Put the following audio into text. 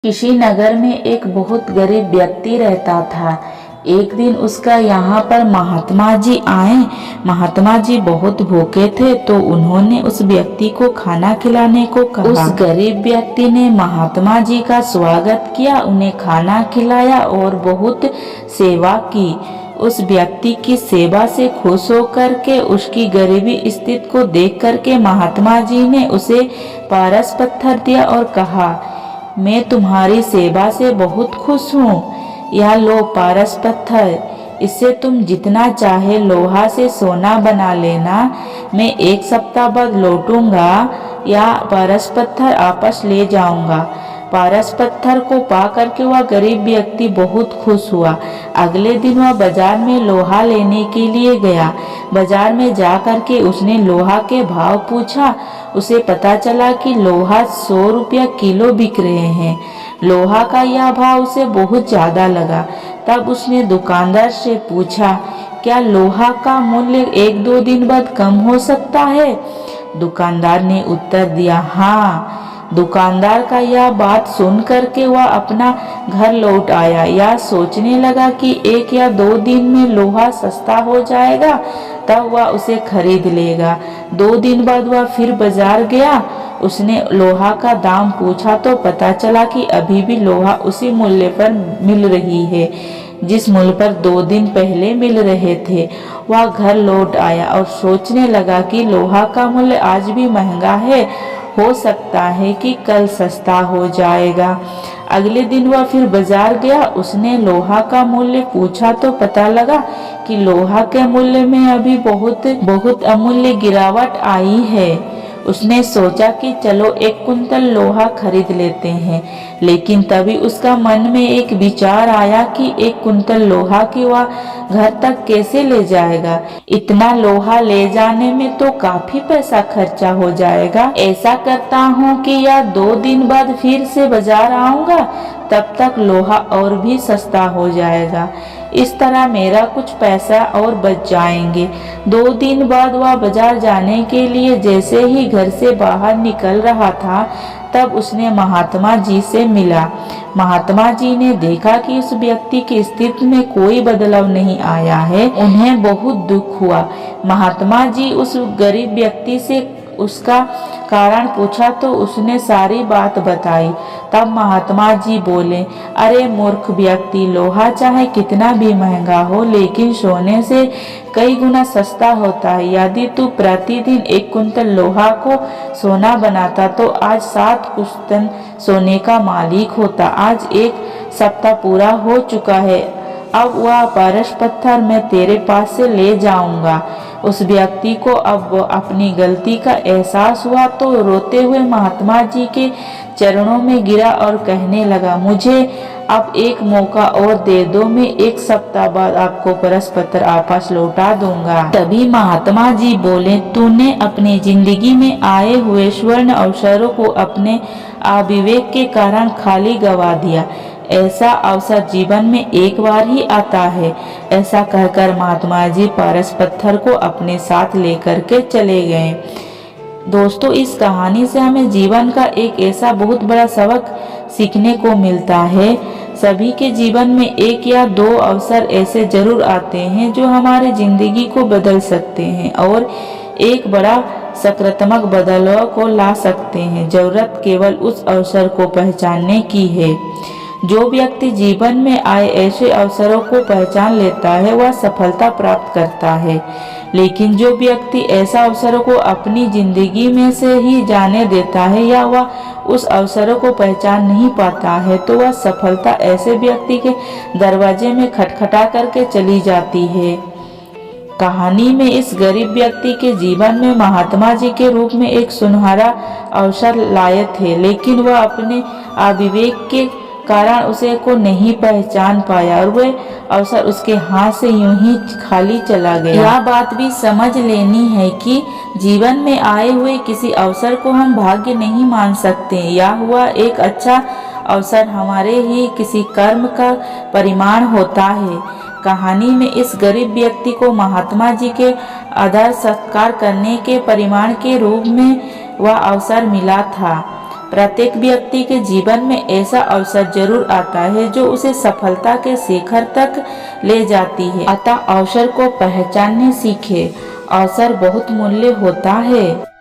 किसी नगर में एक बहुत गरीब व्यक्ति रहता था। एक दिन उसका यहाँ पर महात्मा जी आए। महात्मा जी बहुत भूखे थे तो उन्होंने उस व्यक्ति को खाना खिलाने को कहा। उस गरीब व्यक्ति ने महात्मा जी का स्वागत किया, उन्हें खाना खिलाया और बहुत सेवा की। उस व्यक्ति की सेवा से खुश होकर के उसकी गरीबी स्थिति को देख करके महात्मा जी ने उसे पारस पत्थर दिया और कहा, मैं तुम्हारी सेवा से बहुत खुश हूँ। यह लो पारस पत्थर, इससे तुम जितना चाहे लोहा से सोना बना लेना। मैं 1 सप्ताह बाद लौटूंगा या पारस पत्थर वापस ले जाऊंगा। पारस पत्थर को पा करके वह गरीब व्यक्ति बहुत खुश हुआ। अगले दिन वह बाजार में लोहा लेने के लिए गया। बाजार में जा करके उसने लोहा के भाव पूछा। उसे पता चला कि लोहा 100 रुपया किलो बिक रहे हैं। लोहा का यह भाव उसे बहुत ज़्यादा लगा। तब उसने दुकानदार से पूछा, क्या लोहा का मूल्य 1-2 दिन बाद कम हो सकता है? दुकानदार ने उत्तर दिया, हाँ। दुकानदार का यह बात सुन करके वह अपना घर लौट आया। यह सोचने लगा कि 1 या 2 दिन में लोहा सस्ता हो जाएगा, तब वह उसे खरीद लेगा। 2 दिन बाद वह फिर बाजार गया। उसने लोहा का दाम पूछा तो पता चला कि अभी भी लोहा उसी मूल्य पर मिल रही है जिस मूल्य पर 2 दिन पहले मिल रहे थे। वह घर लौट आया और सोचने लगा कि लोहा का मूल्य आज भी महंगा है, हो सकता है कि कल सस्ता हो जाएगा। अगले दिन वह फिर बाजार गया। उसने लोहा का मूल्य पूछा तो पता लगा कि लोहा के मूल्य में अभी बहुत अमूल्य गिरावट आई है। उसने सोचा कि चलो 1 कुंतल लोहा खरीद लेते हैं, लेकिन तभी उसका मन में एक विचार आया कि 1 कुंतल लोहा की वह घर तक कैसे ले जाएगा। इतना लोहा ले जाने में तो काफी पैसा खर्चा हो जाएगा। ऐसा करता हूँ कि या 2 दिन बाद फिर से बाजार आऊंगा, तब तक लोहा और भी सस्ता हो जाएगा। इस तरह मेरा कुछ पैसा और बच जाएंगे। 2 दिन बाद वह बाजार जाने के लिए जैसे ही घर से बाहर निकल रहा था, तब उसने महात्मा जी से मिला। महात्मा जी ने देखा कि उस व्यक्ति की स्थिति में कोई बदलाव नहीं आया है। उन्हें बहुत दुख हुआ। महात्मा जी उस गरीब व्यक्ति से उसका कारण पूछा तो उसने सारी बात बताई। तब महात्मा जी बोले, अरे मूर्ख व्यक्ति, लोहा चाहे कितना भी महंगा हो लेकिन सोने से कई गुना सस्ता होता है। यदि तू प्रतिदिन 1 कुंतल लोहा को सोना बनाता तो आज 7 कुंतल सोने का मालिक होता। आज 1 सप्ताह पूरा हो चुका है। अब वह पारस पत्थर मैं तेरे पास से ले जाऊंगा। उस व्यक्ति को अब अपनी गलती का एहसास हुआ तो रोते हुए महात्मा जी के चरणों में गिरा और कहने लगा, मुझे अब एक मौका और दे दो, मैं 1 सप्ताह बाद आपको पारस पत्थर वापस लौटा दूंगा। तभी महात्मा जी बोले, तूने अपनी जिंदगी में आए हुए स्वर्ण अवसरों को अपने अविवेक के कारण खाली गवा दिया। ऐसा अवसर जीवन में एक बार ही आता है। ऐसा कहकर महात्मा जी पारस पत्थर को अपने साथ लेकर के चले गए। दोस्तों, इस कहानी से हमें जीवन का एक ऐसा बहुत बड़ा सबक सीखने को मिलता है। सभी के जीवन में 1 या 2 अवसर ऐसे जरूर आते हैं जो हमारे जिंदगी को बदल सकते हैं और एक बड़ा सकारात्मक बदलाव को ला सकते हैं। जरूरत केवल उस अवसर को पहचानने की है। जो व्यक्ति जीवन में आए ऐसे अवसरों को पहचान लेता है वह सफलता प्राप्त करता है, लेकिन जो व्यक्ति ऐसा अवसरों को अपनी जिंदगी में से ही जाने देता है या वह उस अवसरों को पहचान नहीं पाता है तो वह सफलता ऐसे व्यक्ति के दरवाजे में खटखटा करके चली जाती है। कहानी में इस गरीब व्यक्ति के जीवन में महात्मा जी के रूप में एक सुनहरा अवसर लाए थे, लेकिन वह अपने अविवेक के कारण उसे को नहीं पहचान पाया और वह अवसर उसके हाथ से यूं ही खाली चला गया। यह बात भी समझ लेनी है कि जीवन में आए हुए किसी अवसर को हम भाग्य नहीं मान सकते। यह हुआ एक अच्छा अवसर हमारे ही किसी कर्म का परिमाण होता है। कहानी में इस गरीब व्यक्ति को महात्मा जी के आदर सत्कार करने के परिमाण के रूप में वह अवसर मिला था। प्रत्येक व्यक्ति के जीवन में ऐसा अवसर जरूर आता है जो उसे सफलता के शिखर तक ले जाती है। अतः अवसर को पहचानने सीखे। अवसर बहुत मूल्य होता है।